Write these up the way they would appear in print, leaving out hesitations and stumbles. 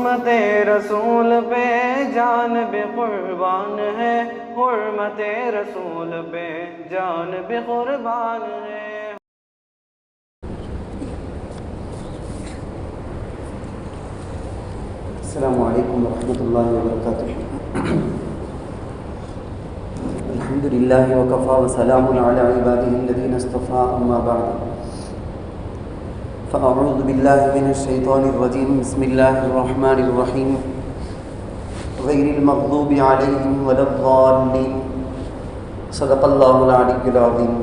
حرمت رسول پہ جان بھی قربان ہے، حرمت رسول پہ جان بھی قربان ہے۔ السلام علیکم ورحمۃ اللہ وبرکاتہ۔ الحمد للہ وکفیٰ وسلام علی عبادہ الذین اصطفیٰ، اما بعد فاعوذ باللہ من الشیطان الرجیم، بسم اللہ الرحمن الرحیم، غیر المغضوب علیہم ولا الضالین، صدق اللہ العلی العظیم۔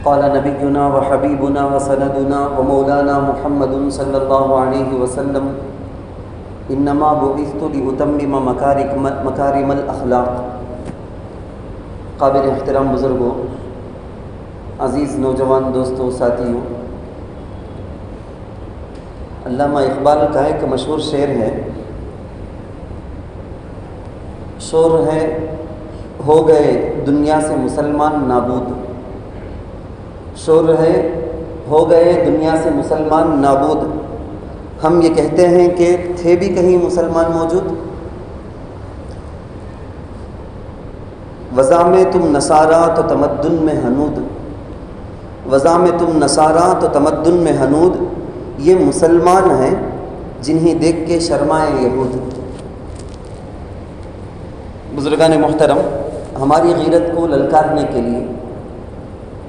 قال نبینا وحبیبنا وسندنا ومولانا محمد صلی اللہ علیہ وسلم، انما بعثت لاتمم مکارم الاخلاق۔ قابل احترام بزرگوں، عزیز نوجوان دوستوں، ساتھیوں، علامہ اقبال کا ایک مشہور شعر ہے، شور ہے ہو گئے دنیا سے مسلمان نابود، شور ہے ہو گئے دنیا سے مسلمان نابود، ہم یہ کہتے ہیں کہ تھے بھی کہیں مسلمان موجود؟ وضع میں تم نصارا تو تمدن میں ہنود، وضع میں تم نصارا تو تمدن میں ہنود، یہ مسلمان ہیں جنہیں دیکھ کے شرمائے یہود۔ بزرگان محترم، ہماری غیرت کو للکارنے کے لیے،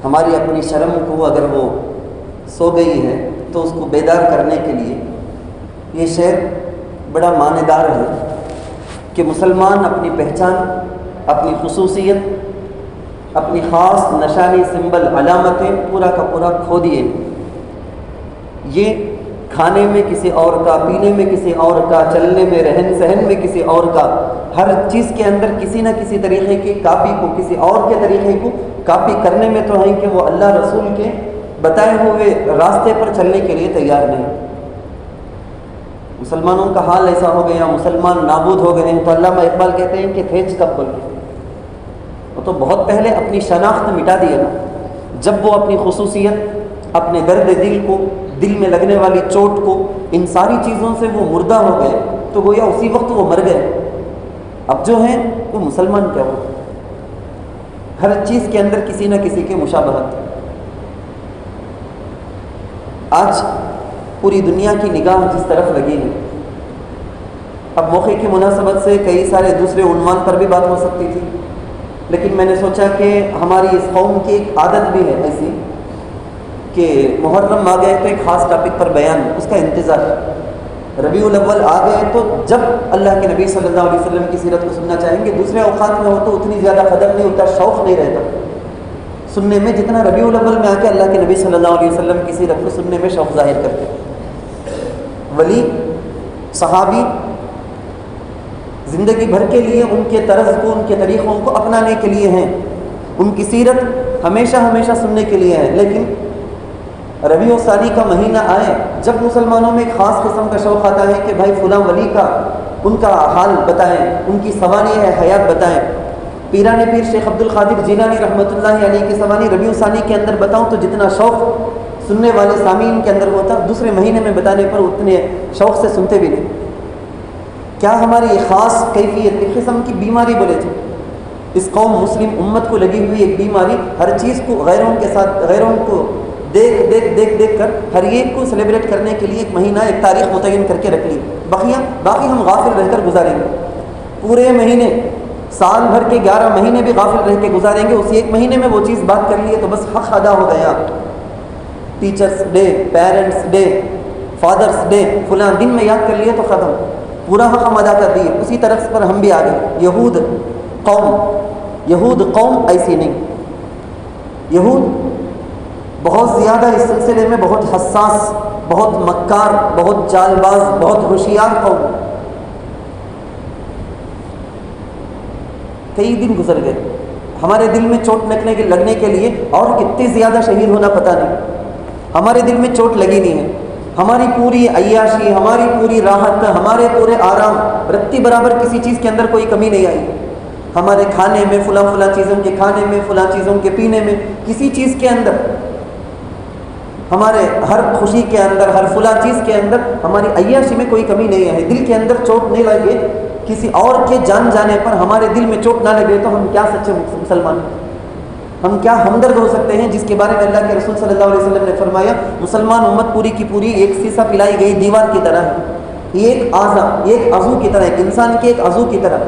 ہماری اپنی شرم کو اگر وہ سو گئی ہے تو اس کو بیدار کرنے کے لیے یہ شعر بڑا معنی دار ہے کہ مسلمان اپنی پہچان، اپنی خصوصیت، اپنی خاص نشانی، سمبل، علامتیں پورا کا پورا کھو دیے۔ یہ کھانے میں کسی اور کا، پینے میں کسی اور کا، چلنے میں، رہن سہن میں کسی اور کا، ہر چیز کے اندر کسی نہ کسی طریقے کی کاپی کو، کسی اور کے طریقے کو کاپی کرنے میں تو ہیں کہ وہ اللہ رسول کے بتائے ہوئے راستے پر چلنے کے لیے تیار نہیں۔ مسلمانوں کا حال ایسا ہو گیا، مسلمان نابود ہو گئے ہیں، تو علامہ اقبال کہتے ہیں کہ تھے کب بول کے، وہ تو بہت پہلے اپنی شناخت مٹا دیا نا۔ جب وہ اپنی خصوصیت، اپنے درد دل کو، دل میں لگنے والی چوٹ کو، ان ساری چیزوں سے وہ مردہ ہو گئے تو گویا اسی وقت وہ مر گئے۔ اب جو ہیں وہ مسلمان کیا ہو، ہر چیز کے اندر کسی نہ کسی کے مشابہت۔ آج پوری دنیا کی نگاہ جس طرف لگی ہے، اب موقع کی مناسبت سے کئی سارے دوسرے عنوان پر بھی بات ہو سکتی تھی، لیکن میں نے سوچا کہ ہماری اس قوم کی ایک عادت بھی ہے ایسی کہ محرم آ گئے تو ایک خاص ٹاپک پر بیان، اس کا انتظار، ربیع الاول آ گئے تو جب اللہ کے نبی صلی اللہ علیہ وسلم کی سیرت کو سننا چاہیں گے۔ دوسرے اوقات میں ہو تو اتنی زیادہ قدر نہیں ہوتا، شوق نہیں رہتا سننے میں، جتنا ربیع الاول میں آ کے اللہ کے نبی صلی اللہ علیہ وسلم کی سیرت کو سننے میں شوق ظاہر کرتے۔ ولی، صحابی، زندگی بھر کے لیے ان کے طرز کو، ان کے طریقوں کو اپنانے کے لیے ہیں، ان کی سیرت ہمیشہ ہمیشہ سننے کے لیے ہے، لیکن ربیع الثانی کا مہینہ آئے جب مسلمانوں میں ایک خاص قسم کا شوق آتا ہے کہ بھائی فلاں ولی کا، ان کا حال بتائیں، ان کی سوانح حیات بتائیں۔ پیران پیر شیخ عبد القادر جیلانی رحمۃ اللہ علیہ کی سوانح ربیع الثانی کے اندر بتاؤں تو جتنا شوق سننے والے سامعین کے اندر ہوتا، دوسرے مہینے میں بتانے پر اتنے شوق سے سنتے بھی نہیں۔ کیا ہماری ایک خاص کیفیت، ایک قسم کی بیماری بولے تھے اس قوم مسلم امت کو لگی ہوئی ایک بیماری، ہر چیز کو غیروں کے ساتھ، غیروں کو دیکھ کر ہر ایک کو سیلیبریٹ کرنے کے لیے ایک مہینہ، ایک تاریخ متعین کر کے رکھ لی، باقی ہم غافل رہ کر گزاریں گے۔ پورے مہینے، سال بھر کے 11 مہینے بھی غافل رہ کے گزاریں گے، اسی ایک مہینے میں وہ چیز بات کر لیے تو بس حق ادا ہو گیا۔ Teachers day, parents day, fathers day فلاں دن میں یاد کر لیے تو ختم، پورا حق ہم ادا کر دیے، اسی طرح پر ہم بھی آ گئے۔ یہود قوم ایسی نہیں، یہود بہت زیادہ اس سلسلے میں بہت حساس، بہت مکار، بہت چال باز، بہت ہوشیار قوم۔ کئی دن گزر گئے، ہمارے دل میں چوٹ لگنے کے لیے اور کتنے زیادہ شہید ہونا پتہ نہیں، ہمارے دل میں چوٹ لگی نہیں ہے۔ ہماری پوری عیاشی، ہماری پوری راحت، ہمارے پورے آرام، رتی برابر کسی چیز کے اندر کوئی کمی نہیں آئی۔ ہمارے کھانے میں، فلاں چیزوں کے کھانے میں، فلاں چیزوں کے پینے میں، کسی چیز کے اندر ہمارے ہر خوشی کے اندر، ہر فلاں چیز کے اندر ہماری عیاشی میں کوئی کمی نہیں ہے، دل کے اندر چوٹ نہیں لگے، کسی اور کے جان جانے پر ہمارے دل میں چوٹ نہ لگے، تو ہم کیا سچے مسلمان ہیں؟ ہم کیا ہمدرد ہو سکتے ہیں جس کے بارے میں اللہ کے رسول صلی اللہ علیہ وسلم نے فرمایا مسلمان امت پوری کی پوری ایک سیسا پلائی گئی دیوار کی طرح ہے، ایک اعضا، ایک عضو کی طرح، ایک انسان کے ایک عضو کی طرح۔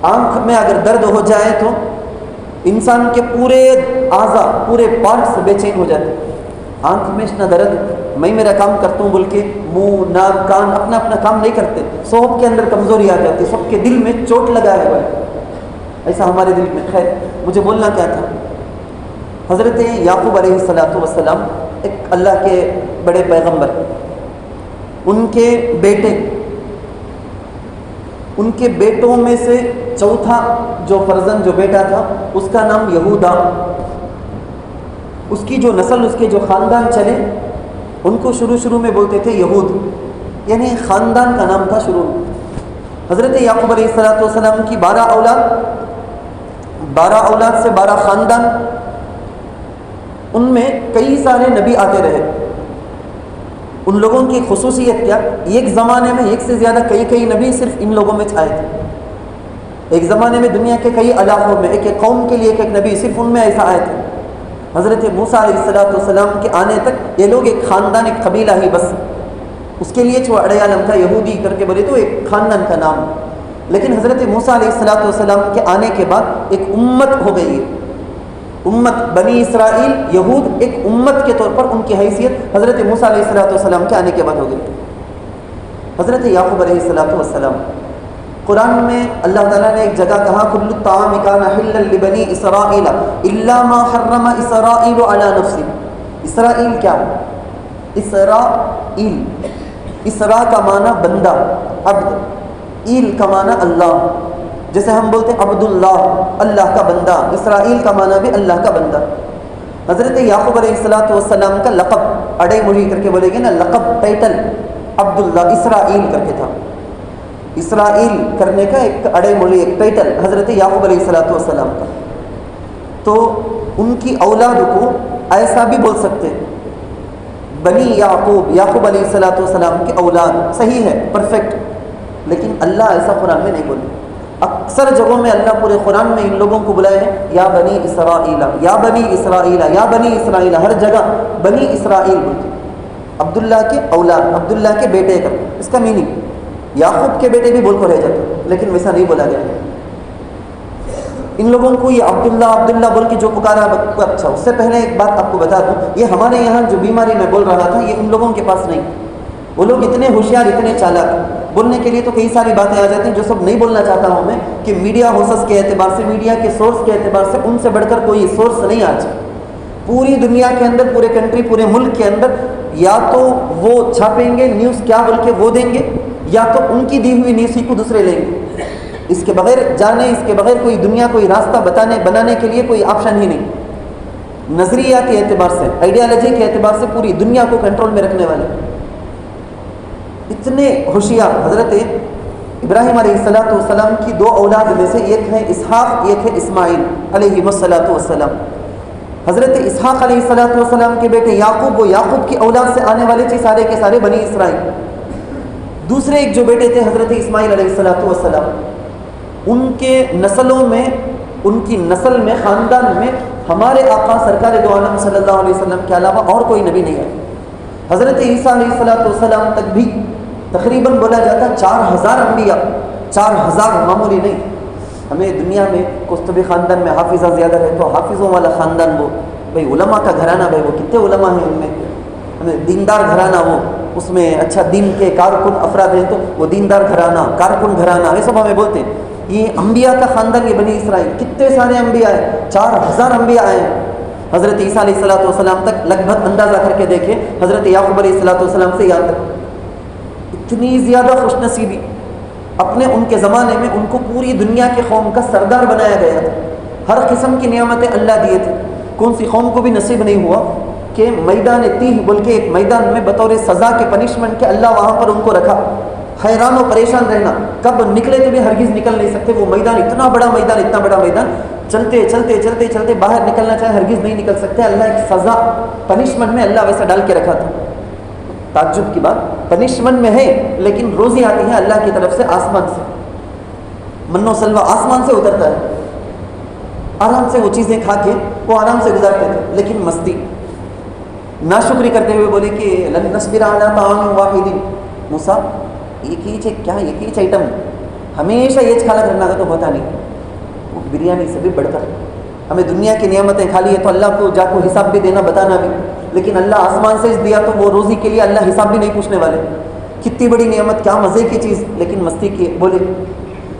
آنکھ میں اگر درد ہو جائے تو انسان کے پورے اعضا، پورے پارٹس بے چین ہو جاتے ہیں۔ آنکھ میں اتنا درد، میں میرا کام کرتا ہوں بول کے منہ، ناک، کان اپنا اپنا کام نہیں کرتے، سب کے اندر کمزوری آ جاتی، سب کے دل میں چوٹ لگایا ہوا ہے، ایسا ہمارے دل میں۔ خیر، مجھے بولنا کیا تھا، حضرت یعقوب علیہ السلام ایک اللہ کے بڑے پیغمبر، ان کے بیٹے، ان کے بیٹوں میں سے چوتھا جو فرزند، جو بیٹا تھا، اس کا نام یہودا، اس کی جو نسل، اس کے جو خاندان چلے، ان کو شروع میں بولتے تھے یہود، یعنی خاندان کا نام تھا شروع میں۔ حضرت یعقوب علیہ السلام کی 12 اولاد سے 12 خاندان، ان میں کئی سارے نبی آتے رہے۔ ان لوگوں کی خصوصیت کیا، ایک زمانے میں ایک سے زیادہ کئی نبی صرف ان لوگوں میں آئے تھے، ایک زمانے میں دنیا کے کئی علاقوں میں ایک قوم کے لیے ایک نبی صرف ان میں ایسا آئے تھے۔ حضرت موسیٰ علیہ السلام کے آنے تک یہ لوگ ایک خاندان، ایک قبیلہ ہی بس، اس کے لیے جو اڑیالم تھا یہودی کر کے بولے تو ایک خاندان کا نام، لیکن حضرت موسیٰ علیہ السلام کے آنے کے بعد ایک امت ہو گئی ہے، امت بنی اسرائیل، یہود ایک امت کے طور پر ان کی حیثیت حضرت موسیٰ علیہ السلام کے آنے کے بعد ہو گئی۔ حضرت یعقوب علیہ السلام، قرآن میں اللہ تعالیٰ نے ایک جگہ کہا کل الطعام کان حلا لبنی اسرائیل الا ما حرم اسرائیل علی نفسہ۔ اسرائیل کیا ہے؟ اسرائیل، اسرا کا معنی بندہ، عبد، ایل کا معنی اللہ، جیسے ہم بولتے ہیں عبداللہ، اللہ کا بندہ، اسرائیل کا معنی بھی اللہ کا بندہ۔ حضرت یعقوب علیہ السلام کا لقب، اڑے مڑی کر کے بولے گے نا، لقب، ٹائٹل عبداللہ، اسرائیل کر کے تھا، اسرائیل کرنے کا ایک اڑے مڑی ایک ٹائٹل حضرت یعقوب علیہ السلام کا۔ تو ان کی اولاد کو ایسا بھی بول سکتے ہیں، بنی یعقوب، یعقوب علیہ السلام کی اولاد، صحیح ہے، پرفیکٹ، لیکن اللہ ایسا قرآن میں نہیں بولے۔ اکثر جگہوں میں اللہ پورے قرآن میں ان لوگوں کو بلائے ہیں یا بنی اسرائیل، یا بنی اسرائیل، یا بنی اسرائیل، ہر جگہ بنی اسرائیل بولتے، عبداللہ کے اولاد، عبداللہ کے بیٹے کا، اس کا میننگ یعقوب کے بیٹے بھی بول کو رہ جاتے، لیکن ویسا نہیں بولا گیا۔ ان لوگوں کو یہ عبداللہ بول کے جو پکارا، اچھا اس سے پہلے ایک بات آپ کو بتا دوں، یہ ہمارے یہاں جو بیماری میں بول رہا تھا، یہ ان لوگوں کے پاس نہیں، وہ لوگ اتنے ہوشیار، اتنے چالاک، بولنے کے لیے تو کئی ساری باتیں آ جاتی ہیں جو سب نہیں بولنا چاہتا ہوں میں، کہ میڈیا ہوسس کے اعتبار سے، میڈیا کے سورس کے اعتبار سے ان سے بڑھ کر کوئی سورس نہیں آج پوری دنیا کے اندر، پورے کنٹری، پورے ملک کے اندر، یا تو وہ چھاپیں گے نیوز کیا بول کے وہ دیں گے، یا تو ان کی دی ہوئی نیوز ہی کو دوسرے لیں گے، اس کے بغیر جانے، اس کے بغیر کوئی دنیا کوئی راستہ بنانے کے لیے کوئی آپشن ہی نہیں۔ نظریاتی اعتبار سے، آئیڈیالوجی کے اعتبار سے پوری دنیا کو کنٹرول میں رکھنے والے اتنے ہوشیار۔ حضرت ابراہیم علیہ السلام کی 2 اولاد میں سے ایک ہے اسحاق، ایک ہے اسماعیل علیہ السلام۔ حضرت اسحاق علیہ السلام کے بیٹے یعقوب، وہ یعقوب کی اولاد سے آنے والے تھے، سارے کے سارے بنی اسرائیل۔ دوسرے ایک جو بیٹے تھے حضرت اسماعیل علیہ السلام، ان کے نسلوں میں، ان کی نسل میں، خاندان میں ہمارے آقا سرکار دو عالم صلی اللہ علیہ وسلم کے علاوہ اور کوئی نبی نہیں ہے۔ حضرت عیسیٰ علیہ السلام تک بھی تقریباً بولا جاتا 4000 انبیاء، 4000 معمولی نہیں۔ ہمیں دنیا میں قسطبی خاندان میں حافظہ زیادہ ہے تو حافظوں والا خاندان، وہ بھائی علماء کا گھرانہ، بھائی وہ کتنے علماء ہیں ان میں، ہمیں دیندار گھرانہ، وہ اس میں اچھا دین کے کارکن افراد ہیں تو وہ دیندار گھرانہ، کارکن گھرانہ، یہ سب ہمیں بولتے ہیں۔ یہ انبیاء کا خاندان، یہ بنی اسرائیل، کتنے سارے انبیاء ہیں، 4000 انبیاء آئے ہیں۔ حضرت عیسیٰ علیہ السلام تک لگ بھگ اندازہ کر کے دیکھیں، حضرت یعقوب علیہ السلام سے یہاں تک اتنی زیادہ خوش نصیبی، اپنے ان کے زمانے میں ان کو پوری دنیا کے قوم کا سردار بنایا گیا تھا، ہر قسم کی نعمتیں اللہ دیے تھے۔ کون سی قوم کو بھی نصیب نہیں ہوا کہ میدان تیہ بول کے ایک میدان میں بطور سزا کے پنشمنٹ کے اللہ وہاں پر ان کو رکھا، حیران و پریشان رہنا، کب نکلے تو بھی ہرگز نکل نہیں سکتے۔ وہ میدان اتنا بڑا میدان، اتنا بڑا میدان چلتے چلتے چلتے چلتے باہر نکلنا چاہے ہرگز نہیں نکل سکتے. اللہ ایک سزا پنشمنٹ میں اللہ ویسا ڈال کے رکھا تھا. تعجب کی بات, پنشمنٹ میں ہے لیکن روزی آتی ہے اللہ کی طرف سے, آسمان سے, من و سلوہ آسمان سے اترتا ہے. آرام سے وہ چیزیں کھا کے وہ آرام سے گزارتے تھے. لیکن مستی, ناشکری کرتے ہوئے بولے کہ لن نصبر علی طعام واحد. موسیٰ ایک ہی آئٹم ہمیشہ یہ کھانا کرنا کا تو ہوتا نہیں. وہ بریانی سے بھی بڑھ کر ہمیں دنیا کی نعمتیں کھا لی ہے تو اللہ کو جا کو حساب بھی دینا, بتانا بھی. لیکن اللہ آسمان سے دیا تو وہ روزی کے لیے اللہ حساب بھی نہیں پوچھنے والے. کتنی بڑی نعمت, کیا مزے کی چیز, لیکن مستی کی. بولے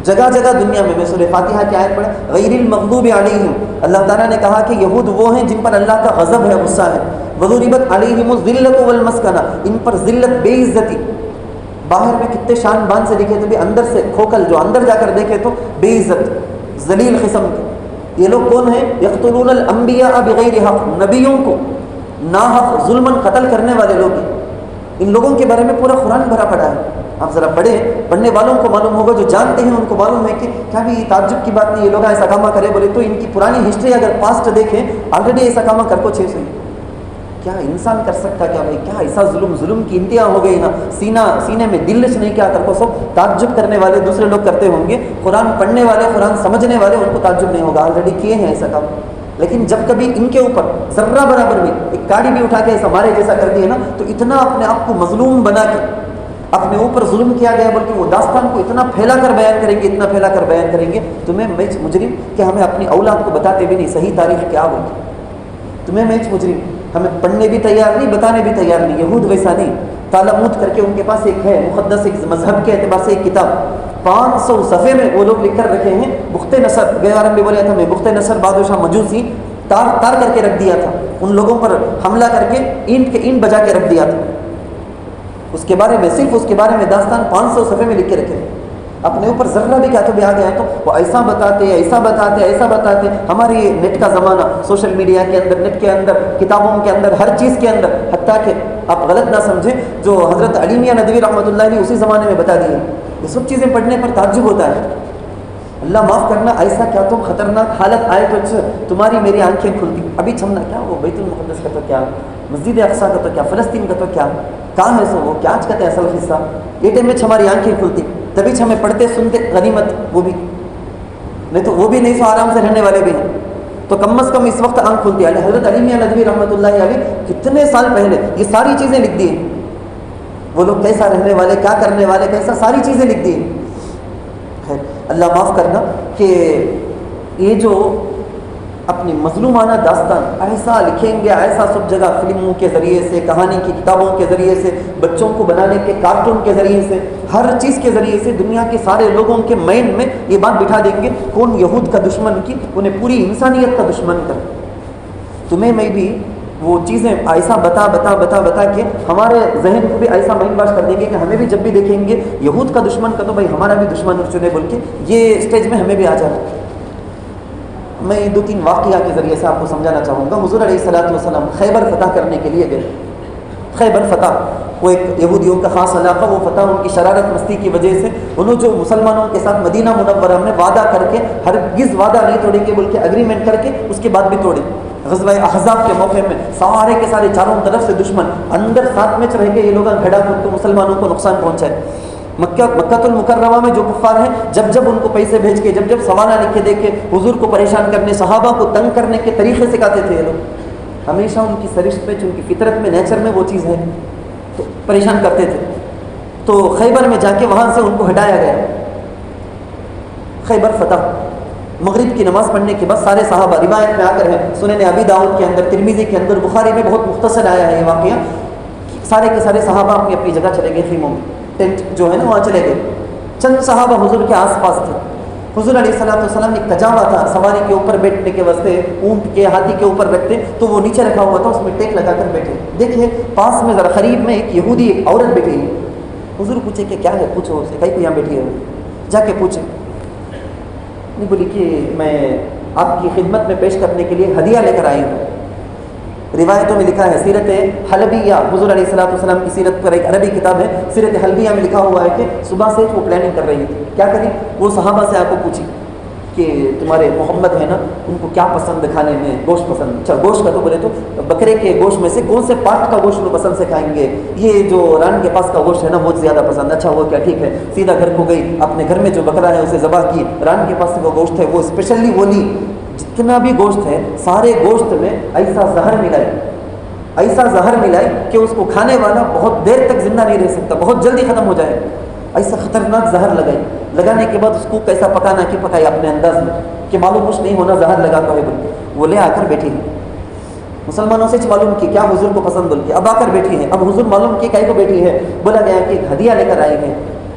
جگہ جگہ دنیا میں سورہ فاتحہ کی آیت پڑھا, غیر المغضوب علیہم. اللہ تعالیٰ نے کہا کہ یہود وہ ہیں جن پر اللہ کا غضب ہے, غصہ ہے. وضربت علیہم الذلۃ والمسکنہ, ان پر ذلت, بے عزتی. باہر میں کتنے شان بان سے دکھے تو بھی اندر سے کھوکھل, جو اندر جا کر دیکھے تو بے عزت, ذلیل قسم کے. یہ لوگ کون ہیں؟ یقتلون الانبیاء بغیر حق, نبیوں کو ناحق ظلماً قتل کرنے والے لوگ ہیں. ان لوگوں کے بارے میں پورا قرآن بھرا پڑا ہے. آپ ذرا پڑھنے والوں کو معلوم ہوگا, جو جانتے ہیں ان کو معلوم ہے کہ کیا بھی تعجب کی بات نہیں, یہ لوگ ایسا کامہ کرے. بولے تو ان کی پرانی ہسٹری اگر پاسٹ دیکھیں, آلریڈی ایسا کامہ کر کو 600. کیا انسان کر سکتا, کیا بھائی, کیا ایسا ظلم کی انتہا ہو گئی نا. سینے میں دل نہیں کیا کر کو سب تعجب کرنے والے دوسرے لوگ کرتے ہوں گے. قرآن پڑھنے والے, قرآن سمجھنے والے, ان کو تعجب نہیں ہوگا, آلریڈی کیے ہیں ایسا کام. لیکن جب کبھی ان کے اوپر ذرہ برابر بھی ایک گاڑی بھی اٹھا کے ایسا مارے جیسا کر دیے نا, تو اتنا اپنے آپ کو مظلوم بنا کے اپنے اوپر ظلم کیا گیا, بلکہ وہ داستان کو اتنا پھیلا کر بیان کریں گے, اتنا پھیلا کر بیان کریں گے. تمہیں میچ مجرم کہ ہمیں اپنی اولاد کو بتاتے بھی نہیں صحیح تاریخ کیا ہوگی. تمہیں میچ مجرم, ہمیں پڑھنے بھی تیار نہیں, بتانے بھی تیار نہیں. یہود ویسا نہیں, تالمود کر کے ان کے پاس ایک ہے مقدس, ایک مذہب کے اعتبار سے ایک کتاب 500 صفحے میں وہ لوگ لکھ کر رکھے ہیں. بخت نصر, گئے بار بھی بولیا تھا میں, بخت نصر بادشاہ مجوسی تار کر کے رکھ دیا تھا. ان لوگوں پر حملہ کر کے اینٹ بجا کے رکھ دیا تھا. اس کے بارے میں, صرف اس کے بارے میں داستان 500 صفحے میں لکھ کے رکھے. اپنے اوپر ذرہ بھی کیا تو بھی آ گیا تو وہ ایسا بتاتے ایسا بتاتے ایسا بتاتے. ہماری نیٹ کا زمانہ, سوشل میڈیا کے اندر, نیٹ کے اندر, کتابوں کے اندر, ہر چیز کے اندر, حتیٰ کہ آپ غلط نہ سمجھیں, جو حضرت علی میاں ندوی رحمۃ اللہ نے اسی زمانے میں بتا دی ہے. یہ سب چیزیں پڑھنے پر تعجب ہوتا ہے. اللہ معاف کرنا, ایسا کیا تو خطرناک حالت آئے تو تمہاری میری آنکھیں کھلتی. ابھی چھمنا کیا, وہ بیت المقدس کا تو کیا, مسجد اقصیٰ کا تو کیا, فلسطین کا تو کیا, کہاں ہے سو وہ, کیا کہتے ہیں اصل حصہ. یہ ٹائم میں ہماری آنکھیں کھلتی, تبھی ہمیں پڑھتے سنتے غنیمت, وہ بھی نہیں تو وہ بھی نہیں, سو آرام سے رہنے والے بھی ہیں. تو کم از کم اس وقت آنکھ کھلتی ہے. حضرت علی میاں ندوی رحمۃ اللہ علیہ کتنے سال پہلے یہ ساری چیزیں لکھ دی ہیں. وہ لوگ کیسا رہنے والے, کیا کرنے والے, کیسا, ساری چیزیں لکھ دی ہیں. اللہ معاف کرنا کہ یہ جو اپنی مظلومانہ داستان ایسا لکھیں گے, ایسا سب جگہ فلموں کے ذریعے سے, کہانی کی کتابوں کے ذریعے سے, بچوں کو بنانے کے کارٹون کے ذریعے سے, ہر چیز کے ذریعے سے دنیا کے سارے لوگوں کے مائنڈ میں یہ بات بٹھا دیں گے, کون یہود کا دشمن کی, انہیں پوری انسانیت کا دشمن کر. تمہیں میں بھی وہ چیزیں ایسا بتا بتا بتا بتا کے ہمارے ذہن کو بھی ایسا مائنڈ واش کر دیں گے کہ ہمیں بھی جب بھی دیکھیں گے یہود کا دشمن کا تو بھائی ہمارا بھی دشمن چنے, بول کے یہ اسٹیج میں ہمیں بھی آ جانا. میں 2-3 واقعہ کے ذریعے سے آپ کو سمجھانا چاہوں گا. حضور علیہ الصلوۃ والسلام خیبر فتح کرنے کے لیے گئے. خیبر فتح وہ ایک یہودیوں کا خاص علاقہ, وہ فتح ان کی شرارت مستی کی وجہ سے, انہوں جو مسلمانوں کے ساتھ مدینہ منورہ میں وعدہ کر کے, ہرگز وعدہ نہیں توڑیں گے بلکہ اگریمنٹ کر کے اس کے بعد بھی توڑے. غزوہ احزاب کے موقع میں سارے کے سارے چاروں طرف سے دشمن اندر ساتھ میں رہ کے یہ لوگ گھڑا کر کے مسلمانوں کو نقصان پہنچائے. مکہ المکرمہ میں جو کفار ہیں, جب ان کو پیسے بھیج کے, جب سوانح لکھ کے دے کے حضور کو پریشان کرنے, صحابہ کو تنگ کرنے کے طریقے سکھاتے تھے یہ لوگ. ہمیشہ ان کی سرشت میں, ان کی فطرت میں, نیچر میں وہ چیز ہے, تو پریشان کرتے تھے. تو خیبر میں جا کے وہاں سے ان کو ہٹایا گیا. خیبر فتح, مغرب کی نماز پڑھنے کے بعد سارے صحابہ, روایت میں آ کر ہے سنن ابی داؤد کے اندر, ترمذی کے اندر, بخاری میں بہت مختصر آیا ہے یہ واقعہ, سارے کے سارے صحابہ اپنی اپنی جگہ چلے گئے, خیموں میں, ٹینٹ جو ہے نا وہاں چلے گئے. چند صحابہ حضور کے آس پاس تھے. حضور علیہ الصلوۃ والسلام نے ایک تجاوا تھا سواری کے اوپر بیٹھنے کے واسطے, اونٹ کے, ہاتھی کے اوپر رکھتے, تو وہ نیچے رکھا ہوا تھا, اس میں ٹیک لگا کر بیٹھے. دیکھیے پاس میں ذرا قریب میں ایک یہودی, ایک عورت بیٹھی ہے. حضور پوچھے کہ کیا ہے, پوچھو اسے, کہیں کو یہاں بیٹھی ہے, جا کے پوچھے. نہیں, بولی کہ میں آپ کی خدمت میں پیش کرنے کے لیے ہدیہ لے کر آئی ہوں. روایتوں میں لکھا ہے, سیرت حلبیہ, حضور علیہ الصلوۃ والسلام کی سیرت پر ایک عربی کتاب ہے, سیرت حلبیہ میں لکھا ہوا ہے کہ صبح سے وہ پلاننگ کر رہی تھی, کیا کری, وہ صحابہ سے آ کو پوچھی کہ تمہارے محمد ہے نا ان کو کیا پسند کھانے میں؟ گوشت پسند. اچھا گوشت کا تو بولے تو بکرے کے گوشت میں سے کون سے پارٹ کا گوشت وہ پسند سے کھائیں گے؟ یہ جو ران کے پاس کا گوشت ہے نا وہ زیادہ پسند. اچھا وہ کیا ٹھیک ہے. سیدھا گھر کو گئی, اپنے گھر میں جو بکرا ہے اسے ذبح کی, ران کے پاس سے وہ گوشت ہے وہ اسپیشلی وہ لی. جتنا بھی گوشت ہے سارے گوشت میں ایسا زہر ملائے کہ اس کو کھانے والا بہت دیر تک زندہ نہیں رہ سکتا, بہت جلدی ختم ہو جائے. ایسا خطرناک زہر لگانے کے بعد اس کو کیسا پکانا کہ پکائی اپنے انداز میں کہ معلوم کچھ نہیں ہونا زہر لگا کر بول کے وہ لے آ کر بیٹھی ہے. مسلمانوں سے معلوم کی کیا حضور کو پسند بول کے اب آ کر بیٹھی ہے. اب حضور معلوم کی کہیں کو بیٹھی ہے, بولا گیا کہ ایک ہدیہ لے کر آئی ہے.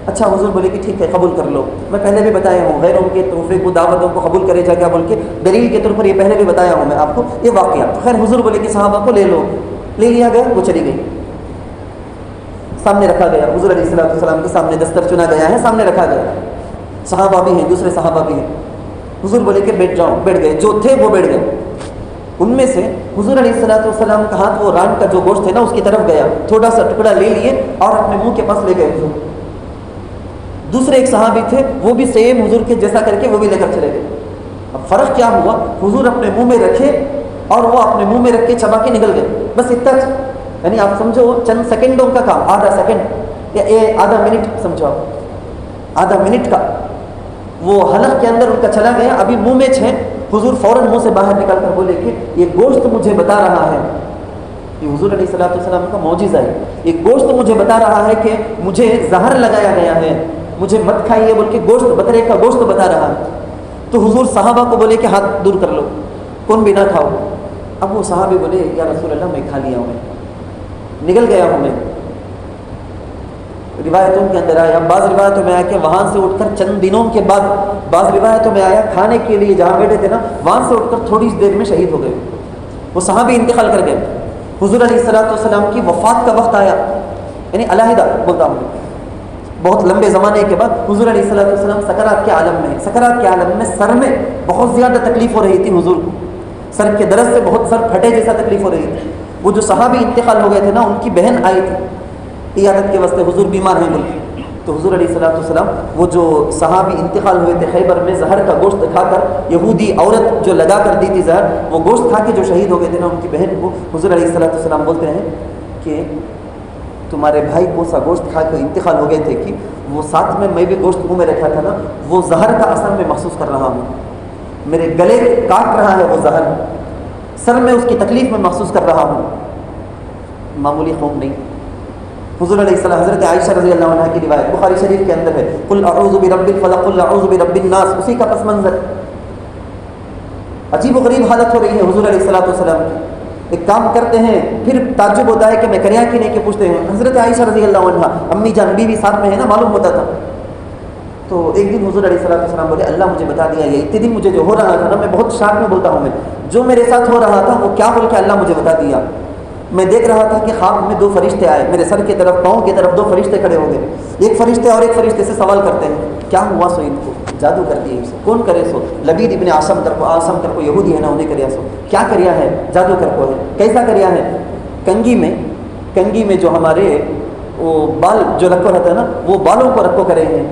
اچھا حضور بولے کہ ٹھیک ہے قبول کر لو. میں پہلے بھی بتایا ہوں غیروں کے تحفے کو دعوتوں کو قبول کرے جا کیا بول کے دلیل کے طور پر یہ پہلے بھی بتایا ہوں میں آپ کو یہ واقعہ. خیر حضور بولے کہ صحابہ کو لے لو, لے لیا گیا, وہ چلی گئی. سامنے رکھا گیا, حضور علیہ السلام کے سامنے دستر چنا گیا ہے, سامنے رکھا گیا. صحابہ بھی ہیں, دوسرے صحابہ بھی ہیں. حضور بولے کہ بیٹھ جاؤ, بیٹھ گئے. جو تھے وہ بیٹھ گئے. ان میں سے حضور علیہ السلام کا ہاتھ وہ ران کا جو گوشت ہے نا اس کی طرف گیا, تھوڑا سا ٹکڑا لے لیے اور اپنے منہ کے پاس لے گئے حضور. دوسرے ایک صحابی تھے وہ بھی سیم حضور کے جیسا کر کے وہ بھی لے کر چلے گئے. اب فرق کیا ہوا, حضور اپنے منہ میں رکھے اور وہ اپنے منہ میں رکھ کے چبا کے نکل گئے. بس اتنا, یعنی آپ سمجھو چند سیکنڈوں کا کام, آدھا سیکنڈ یا آدھا منٹ سمجھو آپ, آدھا منٹ کا وہ حلق کے اندر ان کا چلا گیا. ابھی منہ میں ہے, حضور فوراً منہ سے باہر نکل کر بولے کہ یہ گوشت مجھے بتا رہا ہے, یہ حضور علیہ السلام کا معجزہ ہے, یہ گوشت مجھے بتا رہا ہے کہ مجھے زہر لگایا گیا ہے, مجھے مت کھائیے بول کے گوشت, بکرے کا گوشت بتا رہا ہے. تو حضور صحابہ کو بولے کہ ہاتھ دور کر لو, کون بھی نہ کھاؤ. اب وہ صحابی بولے یا رسول اللہ میں کھا لیا ہوں, میں نکل گیا ہوں. میں روایتوں کے اندر آیا, بعض روایتوں میں آیا کہ وہاں سے اٹھ کر چند دنوں کے بعد, بعض روایتوں میں آیا کھانے کے لیے جہاں بیٹھے تھے نا وہاں سے اٹھ کر تھوڑی دیر میں شہید ہو گئے. وہ صحابی انتقال کر گئے. حضور علیہ السلام کی وفات کا وقت آیا, یعنی علیحدہ بولتا ہوں بہت لمبے زمانے کے بعد حضور علیہ السلام سکرات کے عالم میں, سکرات کے عالم میں سر میں بہت زیادہ تکلیف ہو رہی تھی حضور کو, سر کے درد سے بہت سر پھٹے جیسا تکلیف ہو رہی تھی. وہ جو صحابی انتقال ہو گئے تھے نا ان کی بہن آئی تھی عیادت کے واسطے, حضور بیمار ہیں بول کے. تو حضور علیہ السلام وہ جو صحابی انتقال ہوئے تھے خیبر میں زہر کا گوشت کھا کر, یہودی عورت جو لگا کر دی تھی زہر, وہ گوشت کھا کے جو شہید ہو گئے تھے نا ان کی بہن کو حضور علیہ السلام بولتے ہیں کہ تمہارے بھائی کو سا گوشت کھا کے انتقال ہو گئے تھے کہ وہ ساتھ میں بھی گوشت منہ میں رکھا تھا نا, وہ زہر کا اثر میں محسوس کر رہا ہوں, میرے گلے کاٹ رہا ہے وہ زہر, سر میں اس کی تکلیف میں محسوس کر رہا ہوں. معمولی قوم نہیں. حضور علیہ السلام, حضرت عائشہ رضی اللہ عنہ کی روایت بخاری شریف کے اندر ہے, قل اعوذ برب الفلق قل اعوذ برب الناس, اسی کا پس منظر. عجیب و غریب حالت ہو رہی ہے حضور علیہ السلام کی. ایک کام کرتے ہیں پھر تعجب ہوتا ہے کہ میں کریا کہ نہیں, کہ پوچھتے ہیں. حضرت عائشہ رضی اللہ عنہ امی جان بیوی ساتھ میں ہے نا, معلوم ہوتا تھا. تو ایک دن حضور علیہ السلام بولے اللہ مجھے بتا دیا, یہ اتنے دن مجھے جو ہو رہا تھا نا, میں بہت شاک میں بولتا ہوں, میں جو میرے ساتھ ہو رہا تھا وہ کیا بول کے اللہ مجھے بتا دیا. میں دیکھ رہا تھا کہ خواب میں 2 فرشتے آئے, میرے سر کی طرف, پاؤں کی طرف 2 فرشتے کھڑے ہو گئے. ایک فرشتے اور ایک فرشتے سے سوال کرتے ہیں کیا ہوا سو ان کو, جادو کر دیے اسے, کون کرے سو, لبید ابن عاصم کر کو یہودی ہے نا انہیں کریا سو, کیا کریا ہے, جادو کر کو ہے, کیسا کریا ہے. کنگی میں جو ہمارے وہ بال جو رکھو رہتا ہے نا, وہ بالوں کو رکھو کرے ہیں.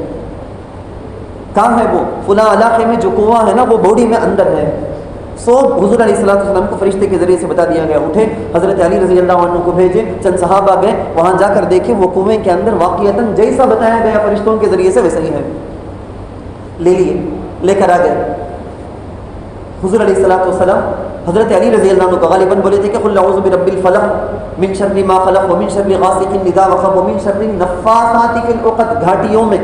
کہاں ہے وہ, فلاں علاقے میں جو کنواں ہے نا وہ باڈی میں اندر ہے. سو حضور علیہ السلام کو فرشتے کے ذریعے سے بتا دیا گیا. اٹھے حضرت علی رضی اللہ عنہ کو بھیجے, چند صحابہ گئے, وہاں جا کر دیکھے وہ کنویں کے اندر واقعتاً جیسا بتایا گیا فرشتوں کے ذریعے سے ویسا ہی ہے. لے لیے, لے کر آ گئے. حضور علیہ السلام حضرت علی رضی اللہ عنہ کو غالباً بولے تھے کہ قل اعوذ برب الفلق من شر ما خلق ومن شر غاسق اذا وقب ومن شر النفاثات في العقد. گھاٹیوں میں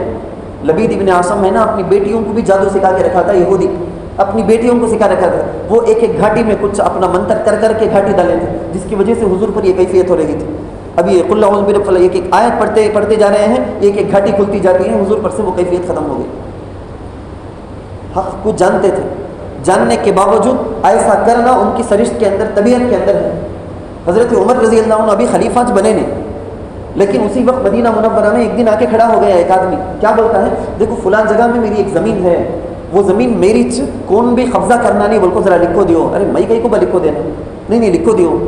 لبید ابن عاصم ہے نا, اپنی بیٹیوں کو بھی جادو سکھا کے رکھا تھا, یہودی اپنی بیٹیوں کو سکھا رکھا تھا. وہ ایک گھاٹی میں کچھ اپنا منتر کر کے گھاٹی ڈالے تھے, جس کی وجہ سے حضور پر یہ کیفیت ہو رہی تھی. اب یہ قل اعوذ برب الفلق ایک آیت پڑھتے جا رہے ہیں, ایک گھاٹی کھلتی جاتی ہے, حضور پر سے وہ کیفیت ختم ہو گئی. حق کو جانتے تھے, جاننے کے باوجود ایسا کرنا ان کی سرشت کے اندر, طبیعت کے اندر ہے. حضرت عمر رضی اللہ عنہ ابھی خلیفہ بنے نہیں, لیکن اسی وقت مدینہ منورہ میں ایک دن آ کے کھڑا ہو گیا ایک آدمی. کیا بولتا ہے, دیکھو فلاں جگہ میں میری ایک زمین ہے, وہ زمین میری کون بھی قبضہ کرنا نہیں, بول کو ذرا لکھو دیو. ارے میں کہیں کو با لکھو دینا, نہیں لکھو دیو.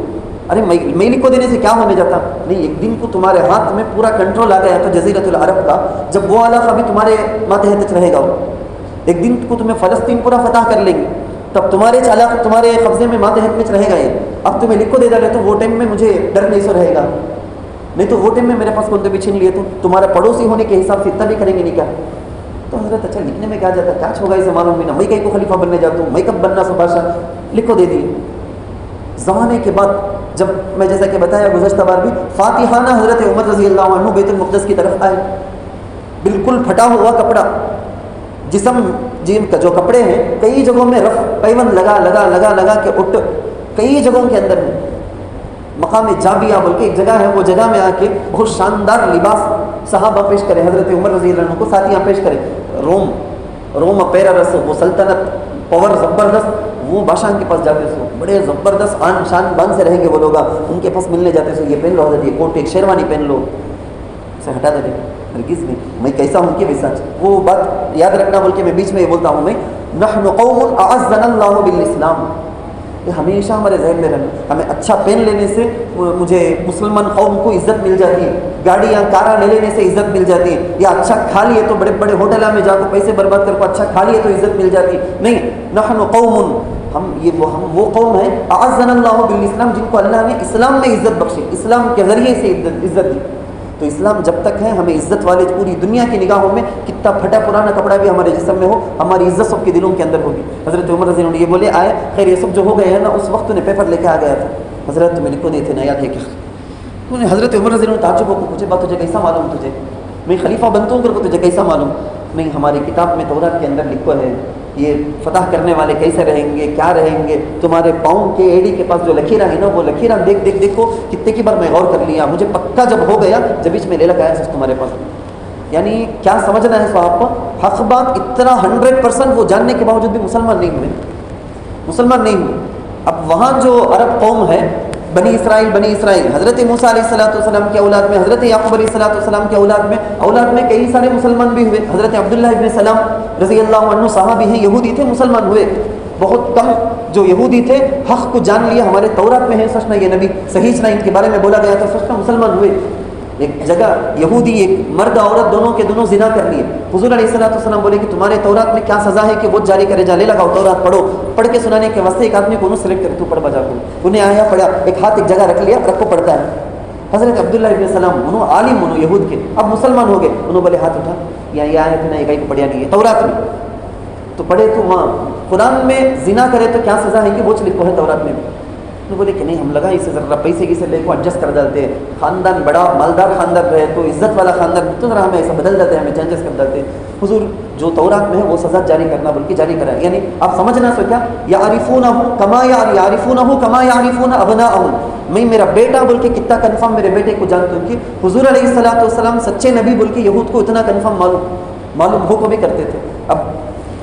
ارے میں لکھو دینے سے کیا ہونے جاتا, نہیں ایک دن کو تمہارے ہاتھ میں پورا کنٹرول آ گیا تو جزیرۃ العرب کا, جب وہ علاقہ بھی تمہارے ماتحت رہے گا, ایک دن کو تمہیں فلسطین پورا فتح کر لیں گے، تب تمہارے چالاک تمہارے قبضے میں ماتحت میں رہے گا یہ، اب تمہیں لکھ کو دے ڈالے تو وہ ٹائم میں مجھے ڈر نہیں سو رہے گا، نہیں تو وہ ٹائم میں میرے پاس کون بھی چھین لیے تو تمہارا پڑوسی ہونے کے حساب سے اتنا بھی کریں گے نہیں کیا؟ تو حضرت اچھا لکھنے میں کیا جاتا ہے، کیا ہوگا اسے معلوم نہیں، میں کہیں کو خلیفہ بننے جاتا ہوں، میں کب بننا سو بادشاہ، لکھو دے دیے۔ زمانے کے بعد جب میں جیسا کہ بتایا گزشتہ بار بھی، فاتحانہ حضرت عمر رضی اللہ عنہ بیت المقدس کی طرف آئے، بالکل پھٹا ہوا کپڑا، جسم کا جو کپڑے ہیں کئی جگہوں میں رف پیون لگا کے اٹھ، کئی جگہوں کے اندر مقام جابیہ بول کے ایک جگہ ہے، وہ جگہ میں آ کے بہت شاندار لباس صحابہ پیش کرے، حضرت عمر رضی اللہ عنہ کو ساتھیاں پیش کرے، روم پیرارس، وہ سلطنت پاور زبردست، وہ بادشاہ کے پاس جاتے سو بڑے زبردست آن شان بان سے رہیں گے وہ لوگ، ان کے پاس ملنے جاتے سو یہ پہن لو حضرت، یہ کوٹ ایک شیروانی پہن لو، اسے ہٹا دے ہرگز نہیں، میں کیسا ہوں کہ ویسا، وہ بات یاد رکھنا بول کے میں بیچ میں یہ بولتا ہوں، میں نحن قوم اعزنا اللہ بالاسلام، یہ ہمیشہ ہمارے ذہن میں رہنا، ہمیں اچھا پہن لینے سے مجھے مسلمان قوم کو عزت مل جاتی ہے، گاڑیاں کارا لے لینے سے عزت مل جاتی ہے، یا اچھا کھا لیے تو بڑے بڑے ہوٹلوں میں جا کے پیسے برباد کر کو اچھا کھا لیے تو عزت مل جاتی، نہیں، نحن قوم، ہم وہ قوم ہے اعزنا اللہ بالاسلام، جن کو اللہ نے اسلام میں عزت بخشی، اسلام کے ذریعے سے عزت دی، تو اسلام جب تک ہے ہمیں عزت والے پوری دنیا کی نگاہوں میں کتنا پھٹا پرانا کپڑا بھی ہمارے جسم میں ہو، ہماری عزت سب کے دلوں کے اندر ہوگی۔ حضرت عمر رضی اللہ عنہ یہ بولے آئے، خیر یہ سب جو ہو گئے ہیں نا، اس وقت نے پیپر لے کے آ گیا تھا، حضرت تمہیں لکھو نہیں تھے نا، یاد ہے کہ حضرت عمر رضی اللہ عنہ تعجب ہو کو پوچھے، بات تجھے کیسا معلوم، تجھے میں خلیفہ بنتا ہوں کر تجھے کیسا معلوم؟ نہیں، ہماری کتاب میں تورات کے اندر لکھو ہے یہ فتح کرنے والے کیسے رہیں گے، کیا رہیں گے، تمہارے پاؤں کے ایڑی کے پاس جو لکیریں ہیں نا، وہ لکیریں دیکھو کتنے کی بار میں غور کر لیا، مجھے پکا جب ہو گیا جب اس میں لے لگایا سچ تمہارے پاس، یعنی کیا سمجھنا ہے صاحب کو، حق بات اتنا 100% وہ جاننے کے باوجود بھی مسلمان نہیں ہوئے۔ اب وہاں جو عرب قوم ہے بنی اسرائیل، حضرت موسیٰ علیہ السلام کے اولاد میں، حضرت یعقوب علیہ السلام کے اولاد میں کئی سارے مسلمان بھی ہوئے، حضرت عبداللہ ابن سلام رضی اللہ عنہ صحابی ہیں، یہودی تھے، مسلمان ہوئے، بہت کم جو یہودی تھے حق کو جان لیا، ہمارے تورات میں ہے سچنا، یہ نبی صحیح سنا ان کے بارے میں بولا گیا تھا، سچنا مسلمان ہوئے۔ ایک جگہ یہودی ایک مرد عورت دونوں کے دونوں زنا کر لیے، حضور علیہ السلام بولے کہ تمہارے تورات میں کیا سزا ہے کہ وہ جاری کرے، جا لے لگاؤ تورات پڑھو، پڑھ کے سنانے کے واسطے ایک آدمی کو انہوں سلیکٹ کرے، تو پڑھ بجا کو انہیں آیا پڑھا، ایک ہاتھ ایک جگہ رکھ لیا، رکھو پڑھتا ہے۔ حضرت عبداللہ ابن سلام انہوں عالم انہوں یہود کے، اب مسلمان ہو گئے، انہوں بولے ہاتھ اٹھا، یہ آیت نا ایک کو پڑھیا نہیں ہے تورات میں، تو پڑھے تو وہاں قرآن میں زنا کرے تو کیا سزا ہے کہ وہ لکھو ہے تورات میں بھی، انہوں بولے کہ نہیں، ہم لگا اسے ذرا پیسے کی سے لے کو ایڈجسٹ کر ڈالتے ہیں، خاندان بڑا مالدار خاندان رہے تو عزت والا خاندان تو ذرا ہمیں ایسا بدل دیتے ہیں، ہمیں چینجز کر ڈالتے ہیں، حضور جو تورات میں ہے وہ سزا جاری کرنا بلکہ جاری کرا ہے، یعنی آپ سمجھنا سو کیا، یعرفونہ کما یعرفون ابناءہم، میں میرا بیٹا بول کے کتنا کنفرم میرے بیٹے کو جانتا ہوں کہ حضور علیہ السلام سچے نبی بول کے یہود کو اتنا کنفرم معلوم ہو کو بھی کرتے تھے۔ اب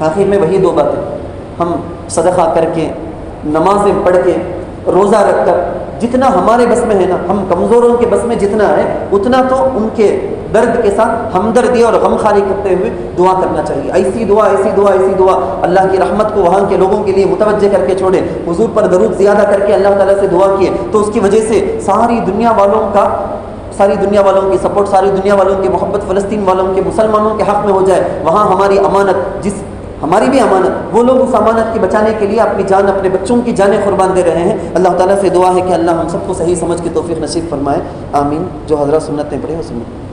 آخر میں وہی دو باتیں، ہم صدقہ کر کے، نمازیں پڑھ کے، روزہ رکھ کر، جتنا ہمارے بس میں ہے نا، ہم کمزوروں کے بس میں جتنا ہے اتنا تو ان کے درد کے ساتھ ہمدردی اور غمخواری کرتے ہوئے دعا کرنا چاہیے، ایسی دعا اللہ کی رحمت کو وہاں کے لوگوں کے لیے متوجہ کر کے چھوڑے، حضور پر درود زیادہ کر کے اللہ تعالیٰ سے دعا کیے تو اس کی وجہ سے ساری دنیا والوں کی سپورٹ، ساری دنیا والوں کی محبت، فلسطین والوں کے، مسلمانوں کے حق میں ہو جائے، وہاں ہماری امانت ہماری بھی امانت، وہ لوگ اس امانت کی بچانے کے لیے اپنی جان، اپنے بچوں کی جانیں قربان دے رہے ہیں۔ اللہ تعالیٰ سے دعا ہے کہ اللہ ہم سب کو صحیح سمجھ کے توفیق نصیب فرمائے، آمین۔ جو حضرات سنت نے پڑھی وہ سنت